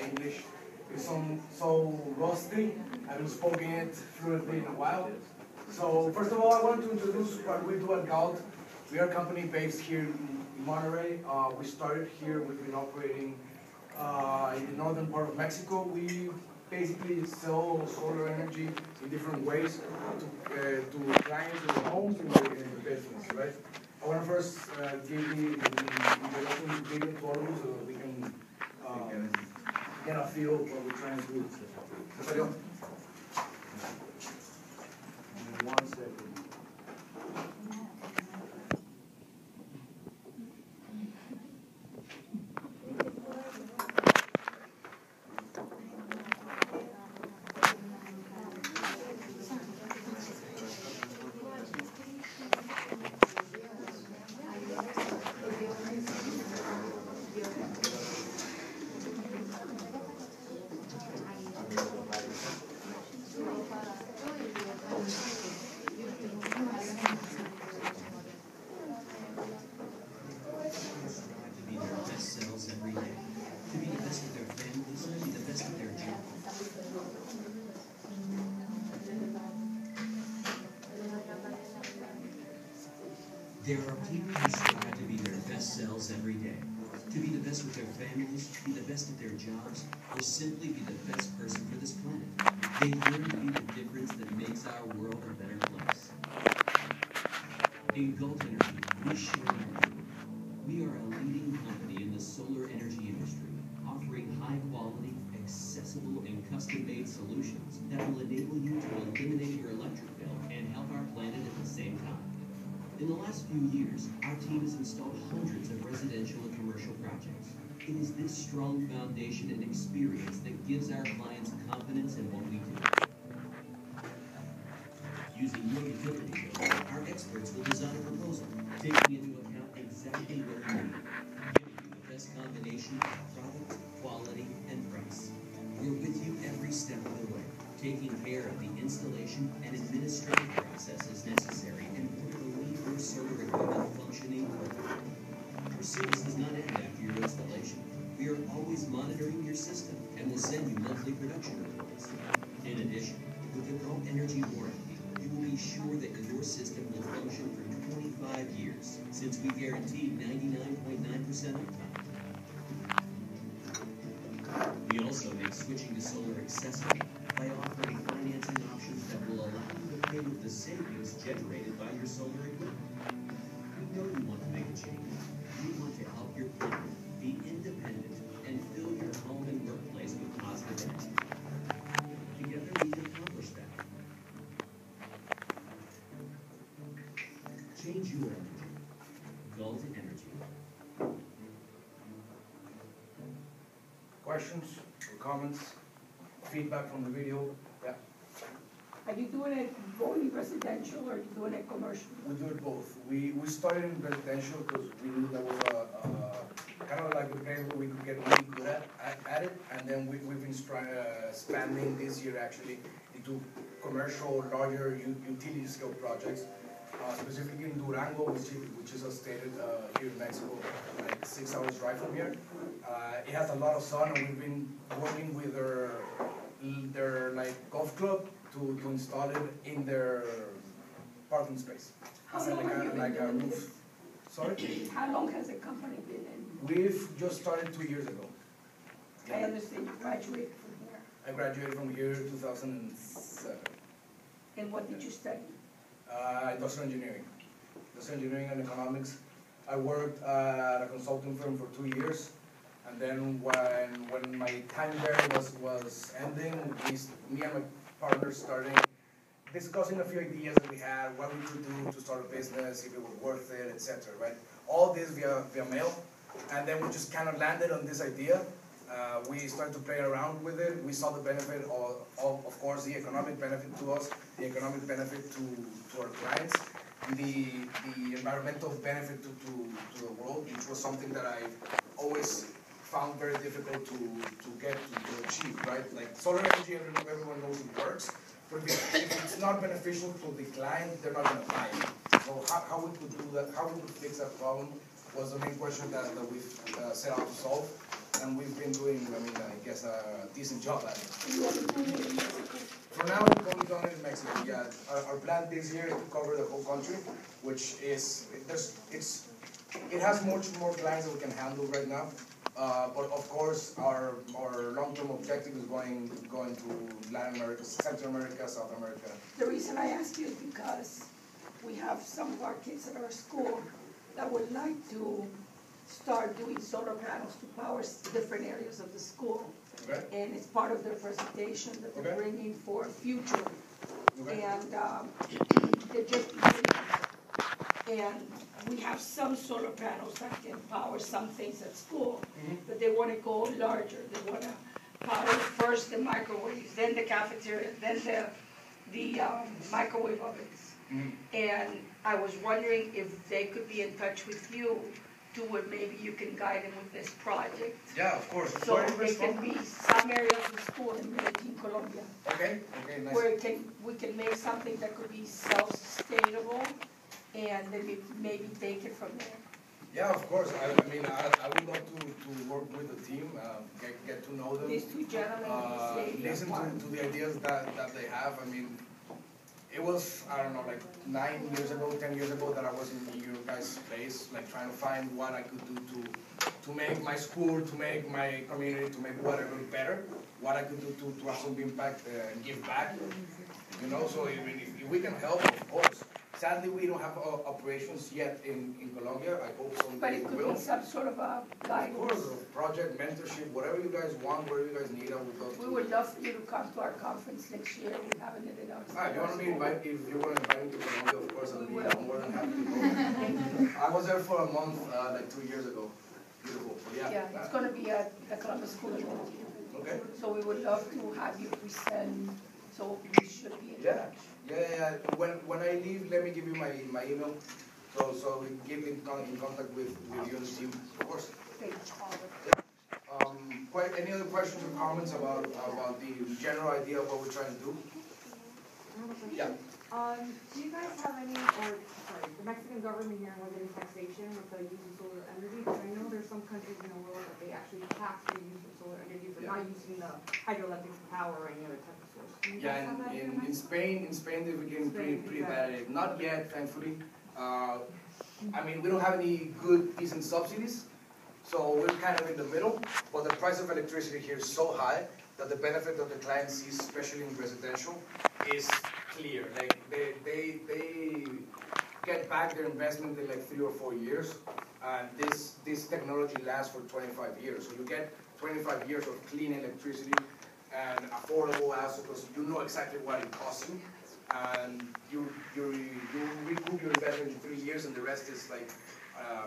English is so rusty. I haven't spoken it fluently in a while. So first of all, I want to introduce what we do at Galt. We are a company based here in Monterrey. We started here. We've been operating in the northern part of Mexico. We basically sell solar energy in different ways to clients in the homes and in the business, right? I want to first give the introduction to all of you so that we can get a feel of what we're trying to do. One second. There are people who strive to be their best selves every day, to be the best with their families, to be the best at their jobs, or simply be the best person for this planet. They yearn to be the difference that makes our world a better place. In Galt Energy, we share our dream. We are a leading company in the solar energy industry, offering high-quality, accessible, and custom-made solutions that will enable you to eliminate your electric bill and help our planet at the same time. In the last few years, our team has installed hundreds of residential and commercial projects. It is this strong foundation and experience that gives our clients confidence in what we do. Using your utility bill, our experts will design a proposal, taking into account exactly what you need, giving you the best combination of product, quality, and price. We're with you every step of the way, taking care of the installation and administrative processes necessary in order to leave your solar equipment functioning perfectly. Our service does not end after your installation. We are always monitoring your system and will send you monthly production reports. In addition, with the Galt Energy warranty, you will be sure that your system will function for 25 years, since we guarantee 99.9% uptime. We also make switching to solar accessible by offering financing options that will allow you to pay with the savings generated by your solar equipment. We know you want to make a change. We want to help your planet be independent and fill your home and workplace with positive energy. Together we can accomplish that. Change your energy. Galt Energy. Questions or comments? Feedback from the video? Yeah. Are you doing it only residential or are you doing it commercial? We do it both. We started in residential because we knew that was a kind of like a place where we could get really good at it, and then we've been expanding this year actually into commercial, larger utility scale projects. Specifically in Durango, which is a state here in Mexico, like 6 hours drive from here. It has a lot of sun, and we've been working with their like golf club to install it in their parking space. How long have you been doing this? Sorry? How long has the company been in? We've just started 2 years ago. I understand you graduated from here. I graduated from here in 2007. And what did you study? Industrial engineering. Industrial engineering and economics. I worked at a consulting firm for 2 years. And then when my time there was ending, me and my partner started discussing a few ideas that we had, what we could do to start a business, if it was worth it, etc. Right? All this via mail, and then we just kind of landed on this idea. We started to play around with it. We saw the benefit of course, the economic benefit to us, the economic benefit to our clients, and the environmental benefit to the world, which was something that I always found very difficult to achieve, right? Like solar energy, everyone knows it works, but if it's not beneficial to the client, they're not going to buy it. So how we could do that, how we could fix that problem was the main question that we set out to solve. and we've been doing, I guess, a decent job at it. You want to do it in Mexico? For now, we've only done it in Mexico. Yeah, our plan this year is to cover the whole country, which is it has much more clients than we can handle right now. But of course, our long-term objective is going to Latin America, Central America, South America. The reason I ask you is because we have some of our kids at our school that would like to start doing solar panels to power different areas of the school. Okay. And it's part of their presentation that they're Okay. bringing for future. Okay. And they're just beginning. And we have some solar panels that can power some things at school, but they want to go larger. They want to power first the microwaves, then the cafeteria, then the microwave ovens. And I was wondering if they could be in touch with you to where maybe you can guide them with this project. Yeah, of course. So it can be some areas of school in Medellin, Colombia, Okay, nice. where we can make something that could be self-sustainable, and then maybe take it from there. Yeah, of course. I would love to work with the team, get to know them. These two gentlemen, Listen to the ideas that they have. It was, I don't know, like 9 years ago, 10 years ago that I was in your guys' place, like trying to find what I could do to make my school, to make my community, to make whatever better, what I could do to have some impact and give back. So if we can help, of course. Sadly, we don't have operations yet in Colombia. I hope But someday it we could will. be some sort of a Of guidance. course, project, mentorship, whatever you guys want, whatever you guys need, I would love to. We would love for you to come to our conference next year. We haven't it in our. If you want to invite me to Colombia, of course, I'll be more than happy to go. Thank you. I was there for a month, like 2 years ago. Beautiful. But Yeah, it's gonna be at the Columbus School of Medellin. Okay. So we would love to have you present, so we should be in touch. Yeah. When I leave, let me give you my email, so we get in contact with you and the team, of course. Okay. Any other questions or comments about the general idea of what we're trying to do? I have a question. Yeah. Do you guys have any, the Mexican government here within taxation with the use of solar energy? Because I know there's some countries in the world that they actually tax the use of solar energy for not using the hydroelectric power or any other type of source. Do you guys have that here In Spain they're getting pretty bad at it. Not yet, thankfully. We don't have any good, decent subsidies, so we're kind of in the middle. But the price of electricity here is so high that the benefit that the client sees, especially in residential, is clear. Like they get back their investment in like 3 or 4 years, and this technology lasts for 25 years. So you get 25 years of clean electricity and affordable also, because you know exactly what it costs you, and you recoup your investment in 3 years, and the rest is like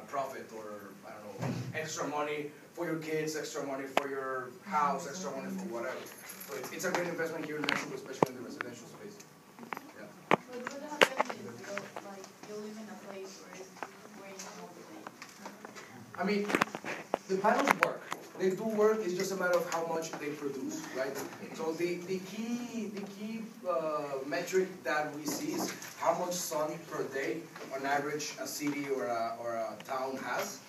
profit, or I don't know, extra money for your kids, extra money for your house, extra money for whatever. So it's a great investment here in Mexico, especially in the residential space. Yeah. But what happens if you live in a place where it's raining all the day? The panels work. They do work. It's just a matter of how much they produce, right? So the key metric that we see is how much sun per day, on average, a city or a town has,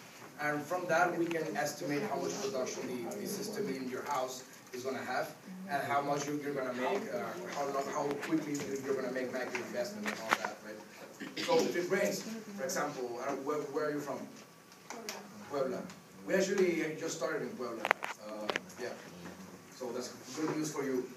and from that we can estimate how much production the system in your house is going to have, and how much you're going to make, how quickly you're going to make back your investment and all that, right? So if it rains, for example, where are you from? Puebla. We actually just started in Puebla. So that's good news for you.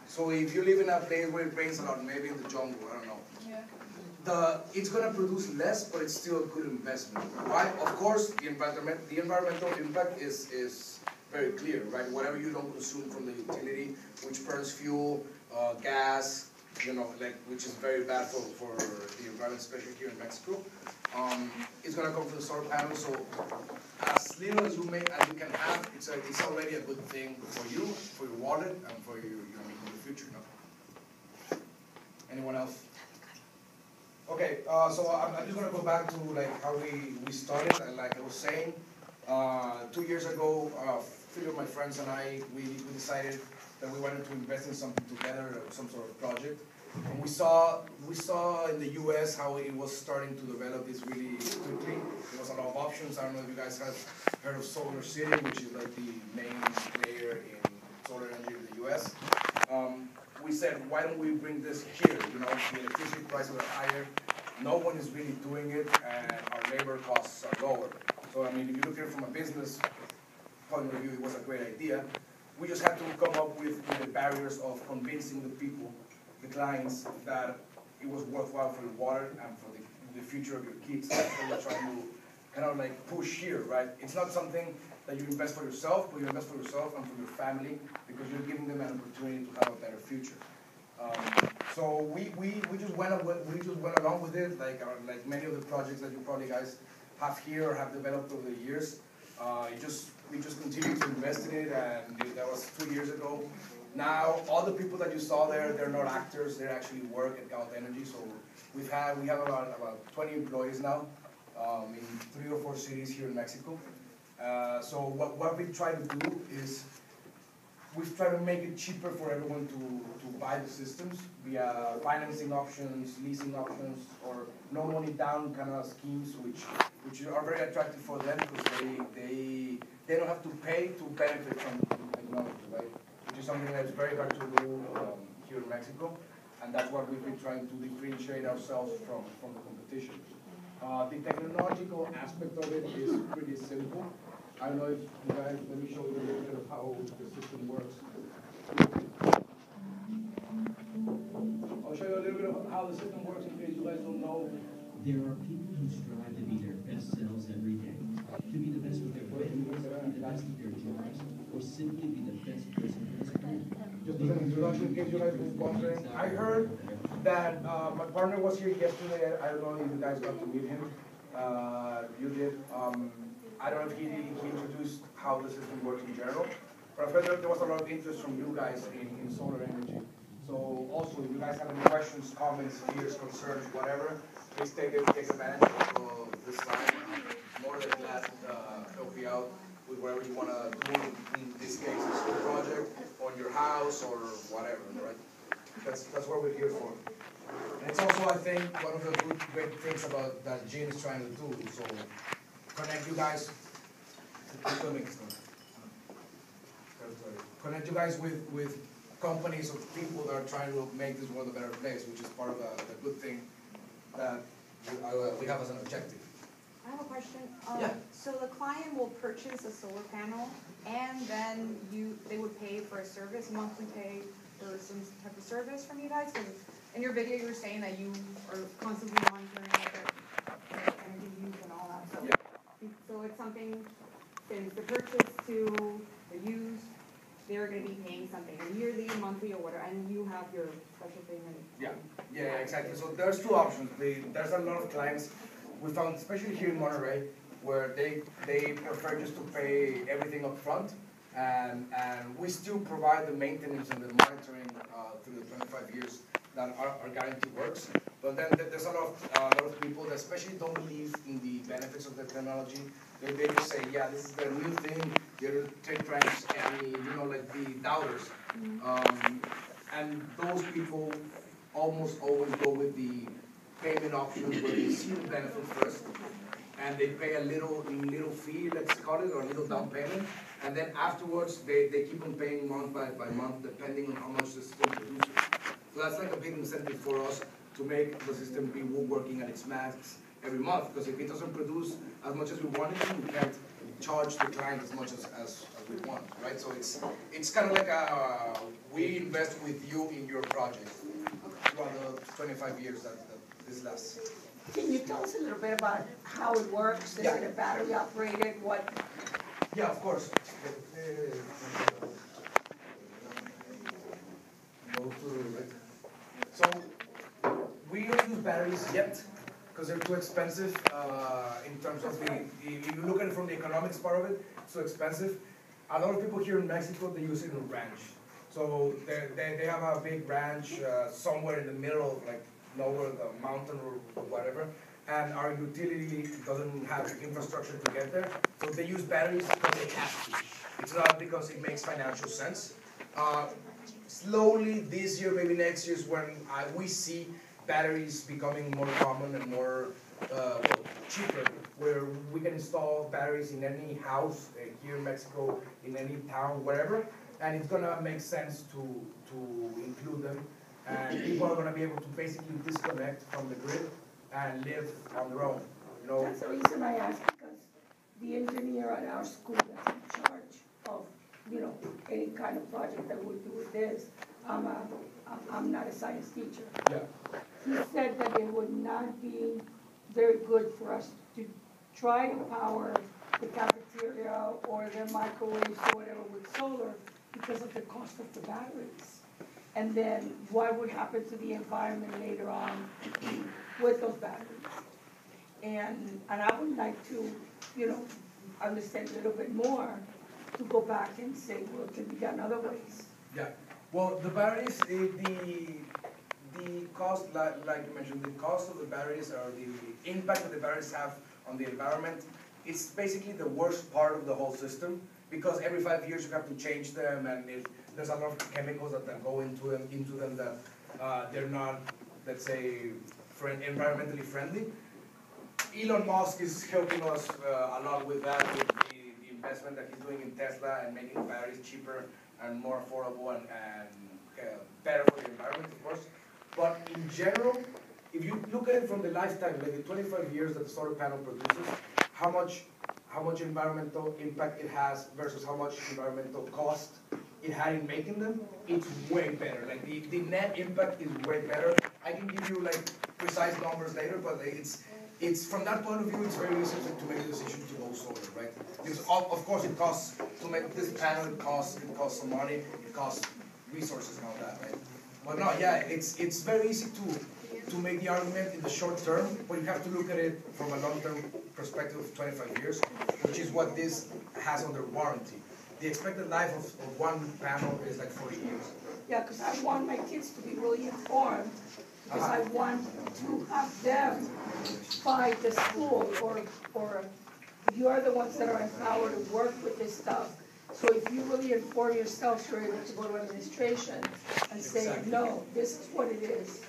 So if you live in a place where it rains a lot, maybe in the jungle, I don't know. Yeah. It's going to produce less, but it's still a good investment. Why? Of course, the environmental impact is very clear, right? Whatever you don't consume from the utility, which burns fuel, gas, which is very bad for the environment, especially here in Mexico. It's going to come from the solar panels, so as little as you can have, it's already a good thing for you, for your wallet, and for your future. Anyone else? Okay, so I'm just going to go back to how we started, and like I was saying, 2 years ago, 3 of my friends and I, we decided that we wanted to invest in something together, some sort of project. And we saw in the US how it was starting to develop this really quickly. There was a lot of options. I don't know if you guys have heard of Solar City, which is like the main player in solar energy in the US. We said, why don't we bring this here? You know, the electricity prices are higher, no one is really doing it, and our labor costs are lower. So I mean, if you look at it from a business point of view, it was a great idea. We just had to come up with the barriers of convincing the people, the clients, that it was worthwhile for your water and for the future of your kids. That's what we're trying to kind of like push here, right? It's not something that you invest for yourself, but you invest for yourself and for your family, because you're giving them an opportunity to have a better future. So we just went along with it, like many of the projects that you probably guys have here or have developed over the years. We just continued to invest in it, and that was 2 years ago. Now, all the people that you saw there, they're not actors, they actually work at Galt Energy. So we have about 20 employees now in 3 or 4 cities here in Mexico. So what we try to do is we've tried to make it cheaper for everyone to buy the systems via financing options, leasing options, or no money down kind of schemes, which are very attractive for them because they don't have to pay to benefit from technology, right? Which is something that's very hard to do here in Mexico, and that's what we've been trying to differentiate ourselves from the competition. The technological aspect of it is pretty simple. I don't know if you guys, let me show you a little bit of how the system works. I'll show you a little bit of how the system works in case you guys don't know. There are people who strive to be their best selves every day, to be the best with their families, be the best at their jobs, or simply be the best person for this planet. Just as an introduction, in case you guys were wondering, I heard that my partner was here yesterday. I don't know if you guys got to meet him. You did. I don't know if he introduced how the system works in general, but I've heard that there was a lot of interest from you guys in solar energy. So also, if you guys have any questions, comments, fears, concerns, whatever, please take advantage of this time. I'm more than glad to help you out with whatever you want to do. In this case, a solar project on your house or whatever, right? That's what we're here for. And it's also, I think, one of the great things about that Gene is trying to do. So connect you guys. Connect you guys with companies or people that are trying to make this world a better place, which is part of the good thing that we have as an objective. I have a question. Yeah. So the client will purchase a solar panel, and then they would pay for a service, monthly pay for some type of service from you guys? Because in your video, you were saying that you are constantly monitoring their energy use and all that. So, Yeah. So it's something, since the purchase to the use, they're going to be paying something, a yearly, monthly, or whatever, and you have your special payment. Yeah, exactly. So there's two options. There's a lot of clients we found, especially here in Monterrey, where they prefer just to pay everything up front, and we still provide the maintenance and the monitoring through the 25 years that our guarantee works. But then there's a lot of people that especially don't believe in the benefits of the technology. They just say, yeah, this is the new thing. They're trying to scam me, like the doubters. And those people almost always go with the payment options where they see the benefit first, and they pay a little fee, let's call it, or a little down payment, and then afterwards they keep on paying month by month depending on how much the system produces. So that's like a big incentive for us to make the system be working at its max every month, because if it doesn't produce as much as we want it to, we can't charge the client as much as we want, right? So it's kind of like we invest with you in your project throughout the 25 years that this lasts. Can you tell us a little bit about how it works? Is it a battery operated? What? Yeah, of course. So we don't use batteries yet because they're too expensive in terms of if you look at it from the economics part of it, it's too expensive. A lot of people here in Mexico, they use it in a ranch. So they have a big ranch somewhere in the middle of like nowhere, the mountain or whatever, and our utility doesn't have the infrastructure to get there. So they use batteries because they have to. It's not because it makes financial sense. slowly this year, maybe next year is when we see batteries becoming more common and more cheaper, where we can install batteries in any house here in Mexico, in any town, wherever, and it's gonna make sense to include them, and people are gonna be able to basically disconnect from the grid and live on their own. You know. That's the reason I asked, because the engineer at our school that's in charge of, any kind of project that we do with this, I'm not a science teacher. Yeah. He said that it would not be very good for us to try to power the cafeteria or the microwaves or whatever with solar because of the cost of the batteries. And then what would happen to the environment later on with those batteries. And I would like to, understand a little bit more to go back and say, well, it can be done other ways. Yeah. Well, the batteries, the cost, like you mentioned, the cost of the batteries or the impact that the batteries have on the environment, it's basically the worst part of the whole system, because every 5 years you have to change them, and there's a lot of chemicals that go into them that they're not, let's say, environmentally friendly. Elon Musk is helping us a lot with that, with the investment that he's doing in Tesla and making the batteries cheaper and more affordable and better for the environment, of course. But in general, if you look at it from the lifetime, like the 25 years that the solar panel produces, how much environmental impact it has versus how much environmental cost it had in making them, it's way better. Like the net impact is way better. I can give you like precise numbers later, but it's from that point of view, it's very easy to make a decision to go solar, right? Because of course it costs to make this panel. It costs some money. It costs resources and all that, right? But no, yeah, it's very easy to make the argument in the short term, but you have to look at it from a long-term perspective of 25 years, which is what this has under warranty. The expected life of one panel is like 40 years. Yeah, because I want my kids to be really informed, because I want to have them by the school, or you're the ones that are empowered to work with this stuff. So if you really inform yourself, you're able to go to administration and say, no, this is what it is.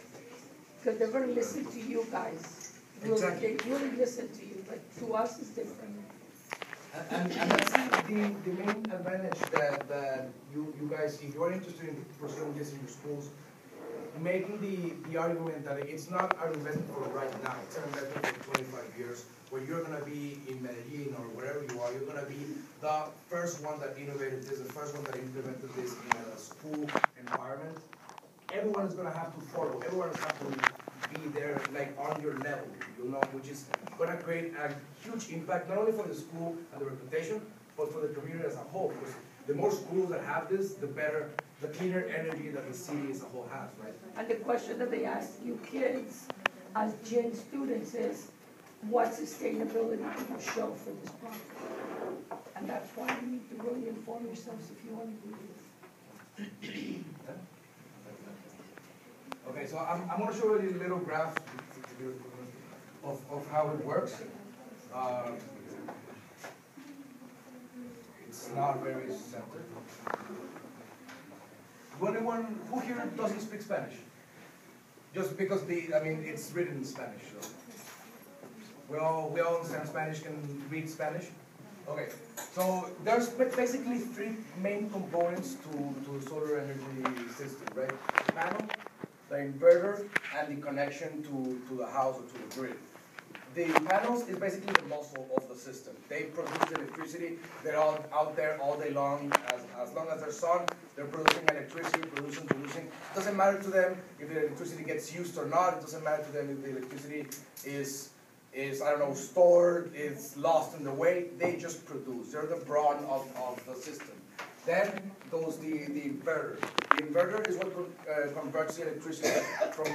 Because they're going to listen to you guys. Exactly. They really listen to you, but to us it's different. And that's the main advantage that you guys, if you're interested in pursuing this in your schools, making the argument that it's not an investment for right now, it's an investment for 25 years, where you're going to be in Medellin or wherever you are, you're going to be the first one that innovated this, the first one that implemented this in a school environment. Everyone is going to have to follow, everyone is going to have to be there, like on your level, which is going to create a huge impact, not only for the school and the reputation, but for the community as a whole. Because the more schools that have this, the better, the cleaner energy that the city as a whole has, right? And the question that they ask you kids as Gen students is, what sustainability do you show for this project? And that's why you need to really inform yourselves if you want to do this. Okay, so I'm going to show you a little graph of how it works. It's not very centered. Anyone who here doesn't speak Spanish? Just because it's written in Spanish. So. We all understand Spanish, can read Spanish. Okay, so there's basically three main components to the solar energy system, right? The panel, the inverter, and the connection to the house or to the grid. The panels is basically the muscle of the system. They produce electricity. They're all out there all day long. As long as there's sun, they're producing electricity, producing. It doesn't matter to them if the electricity gets used or not. It doesn't matter to them if the electricity is stored, is lost in the way. They just produce. They're the brawn of the system. Then goes the inverter. The inverter is what converts the electricity from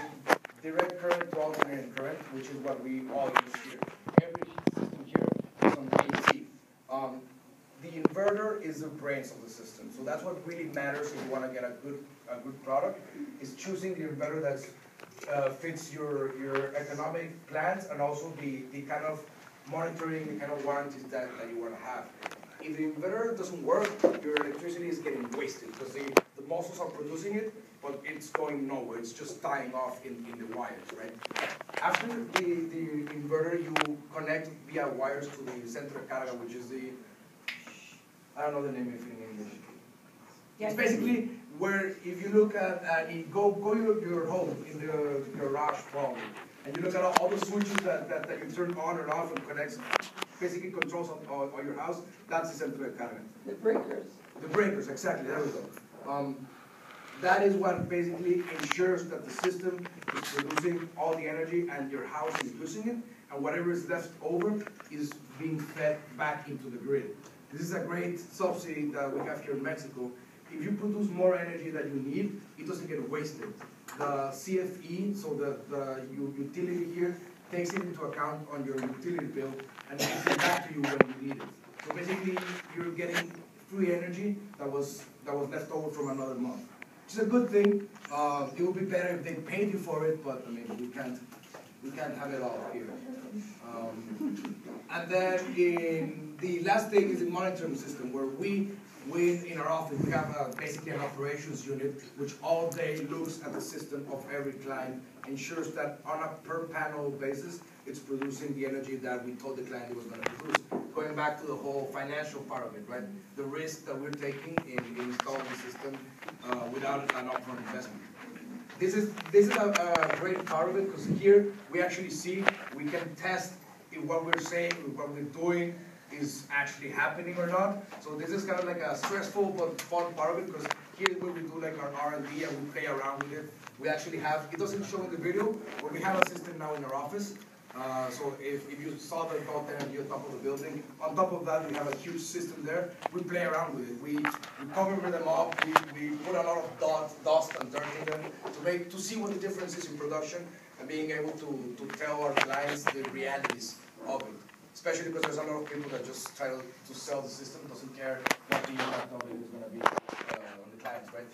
direct current to alternating current, which is what we all use here. Every system here is on AC. The inverter is the brains of the system. So that's what really matters if you want to get a good product, is choosing the inverter that fits your economic plans, and also the kind of monitoring, the kind of warranties that you want to have. If the inverter doesn't work, your electricity is getting wasted, because the muscles are producing it, but it's going nowhere. It's just tying off in the wires, right? After the inverter, you connect via wires to the centro de carga, which is the, I don't know the name of it in English. It's basically where, if you look at, go your home, in the garage probably, and you look at all the switches that you turn on and off and connects, basically controls on your house, that's the centro de carga. The breakers. The breakers, exactly, there we go. That is what basically ensures that the system is producing all the energy and your house is using it, and whatever is left over is being fed back into the grid. This is a great subsidy that we have here in Mexico. If you produce more energy than you need, it doesn't get wasted. The CFE, so the utility here, takes it into account on your utility bill and gives it back to you when you need it. So basically, you're getting free energy that was left over from another month. Which is a good thing. It would be better if they paid you for it, but I mean, we can't have it all here. And then the last thing is the monitoring system, where we in our office, we have basically an operations unit which all day looks at the system of every client, ensures that on a per panel basis, it's producing the energy that we told the client it was going to produce. Going back to the whole financial part of it, right? The risk that we're taking in installing the system without an upfront investment. This is a great part of it, because here we actually see, we can test if what we're saying, if what we're doing is actually happening or not. So this is kind of like a stressful but fun part of it, because here is where we do like our R&D and we play around with it. We actually have, it doesn't show in the video, but we have a system now in our office. So if you saw the Galt energy on top of the building, on top of that we have a huge system there. We play around with it. We cover them up, we put a lot of dust and dirt in them to see what the difference is in production and being able to tell our clients the realities of it. Especially because there's a lot of people that just try to sell the system, doesn't care what the impact of it is going to be on the clients, right?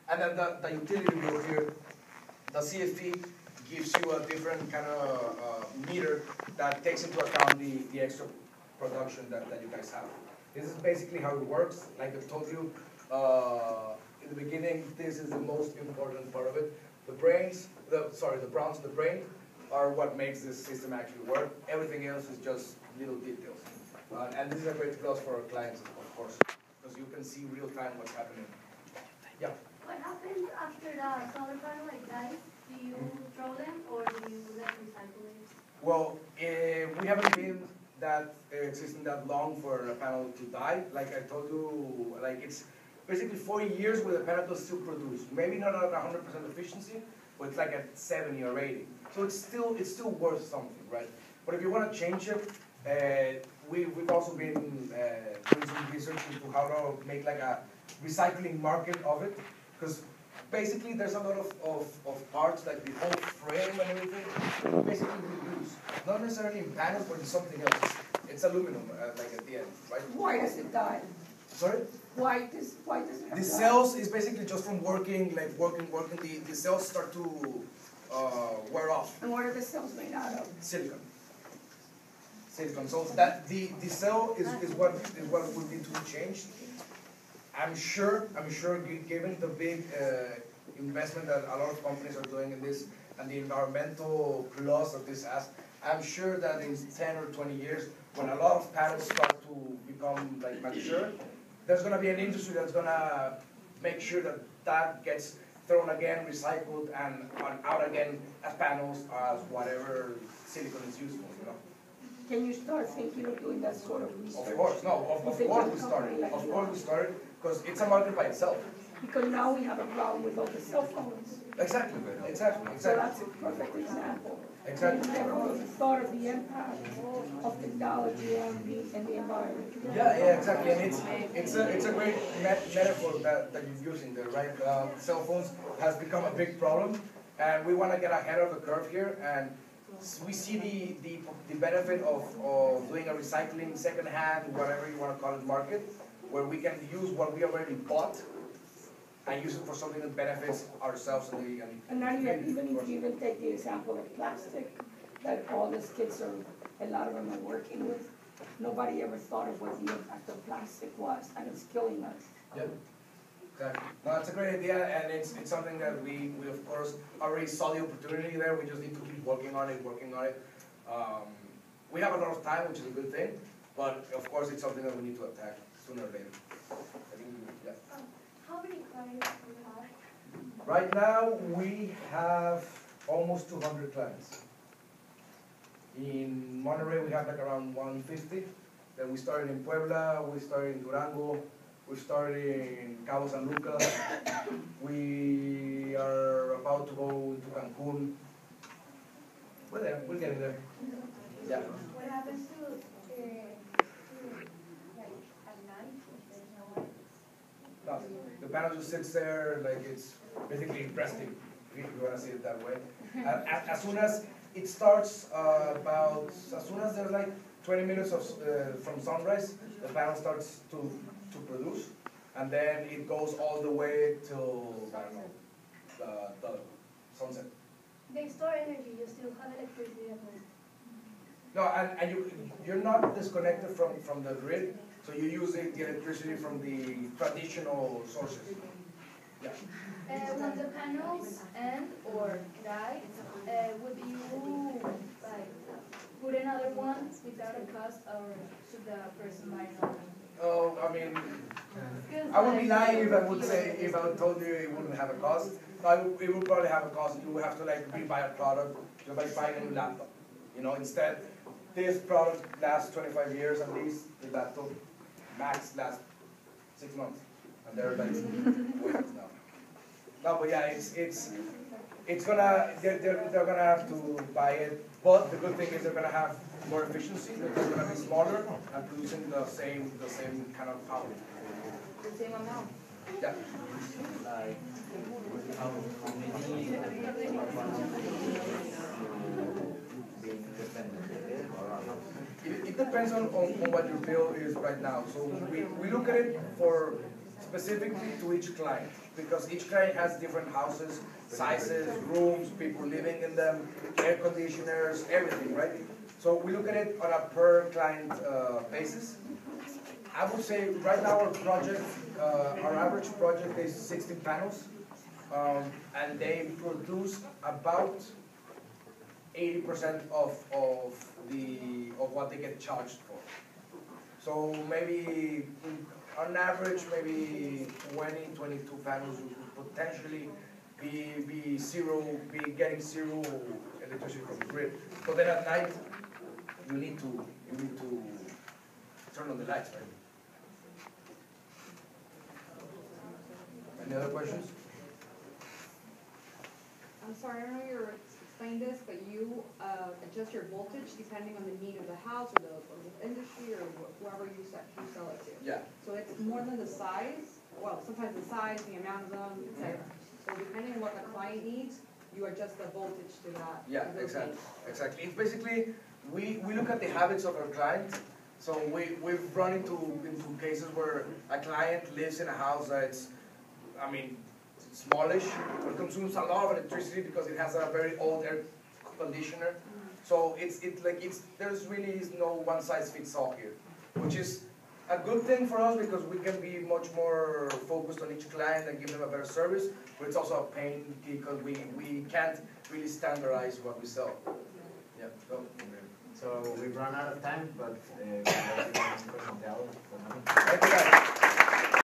And then the utility bill here, the CFE gives you a different kind of meter that takes into account the extra production that you guys have. This is basically how it works. Like I told you in the beginning, this is the most important part of it. The browns in the brain are what makes this system actually work. Everything else is just little details. And this is a great plus for our clients, of course, because you can see real time what's happening. Yeah? What happens after the solar panel like dies? Do you throw them or do you like recycle it? Well, we haven't been that existing that long for a panel to die. Like I told you, like it's basically 40 years where the panel will still produce. Maybe not at 100% efficiency, but it's like at 70 or 80. So it's still worth something, right? But if you want to change it, we've also been doing some research into how to make like a recycling market of it, because basically there's a lot of parts, like the whole frame and everything, basically we use. Not necessarily in panels, but in something else. It's aluminum, like at the end, right? Why does it die? Sorry? Why does it die? The cells is basically just from working, the cells start to wear off. And what are the cells made out of? Silicon. So that the cell is what would need to be changed. I'm sure given the big investment that a lot of companies are doing in this and the environmental plus of this I'm sure that in 10 or 20 years, when a lot of panels start to become like mature, there's going to be an industry that's going to make sure that gets thrown again, recycled, and out again as panels, as whatever silicon is useful, you know. Can you start thinking of doing that sort of research? Of course, no, of course we started. Of course we started, because it's a market by itself. Because now we have a problem with all the cell phones. Exactly. So that's a perfect example. Exactly. We never really thought of the impact of technology and the environment. Yeah, exactly. And it's a great metaphor that you're using there, right? Cell phones has become a big problem, and we want to get ahead of the curve here, and we see the benefit of doing a recycling, second-hand, whatever you want to call it, market, where we can use what we already bought and use it for something that benefits ourselves and now even if you even take the example of plastic that all these kids a lot of them are working with, nobody ever thought of what the impact of plastic was, and it's killing us. Yeah, exactly. No, a great idea, and it's something that we of course already saw the opportunity there. We just need to keep working on it. We have a lot of time, which is a good thing, but of course it's something that we need to attack sooner or later. I think, yeah. How many clients do you have? Right now we have almost 200 clients. In Monterrey we have like around 150. Then we started in Puebla, we started in Durango, we started in Cabo San Lucas. We are about to go to Cancun. We're there, we're getting there. Yeah. What happens to like at night if there's no lights? No, the panel just sits there like it's basically resting, if you want to see it that way. As soon as it starts, as soon as there's like 20 minutes from sunrise, the panel starts to produce, and then it goes all the way till, I don't know, the sunset. They store energy, you still have electricity at home. No, and you're not disconnected from the grid, so you use the electricity from the traditional sources. Yeah. When the panels end or die, would you like put another one without a cost, or should the person buy another one? Oh, I mean, I would be lying if I would say, if I told you it wouldn't have a cost. No, it would probably have a cost. You would have to like rebuy a product, just like buying a new laptop. You know, instead, this product lasts 25 years, and the laptop max lasts 6 months, and they're like wait now. No, but yeah, it's gonna they're gonna have to buy it. But the good thing is they're gonna have more efficiency. They're gonna be smaller and producing the same kind of power. The same amount. Yeah. Like, how many being independent or not? It depends on what your bill is right now. So we look at it for specifically to each client, because each client has different houses, sizes, rooms, people living in them, air conditioners, everything, right? So we look at it on a per client basis. I would say right now our project, our average project is 60 panels, and they produce about 80% of what they get charged for. So maybe on average, maybe 22 panels would potentially be getting zero electricity from the grid. So then at night, you need to turn on the lights, right? Any other questions? I'm sorry, I don't know you explained this, but you adjust your voltage depending on the need of the house or the industry or whoever you sell it to. Yeah. So it's more than the size, well, sometimes the size, the amount of them, etc. So depending on what the client needs, you adjust the voltage to that. Yeah, to those exactly. needs. Exactly. It's basically, we look at the habits of our client. So we've run into cases where a client lives in a house that's, I mean, smallish, but consumes a lot of electricity because it has a very old air conditioner. So there's really no one size fits all here, which is a good thing for us because we can be much more focused on each client and give them a better service, but it's also a pain because we can't really standardize what we sell. Yeah. So we've run out of time, but Thank you guys.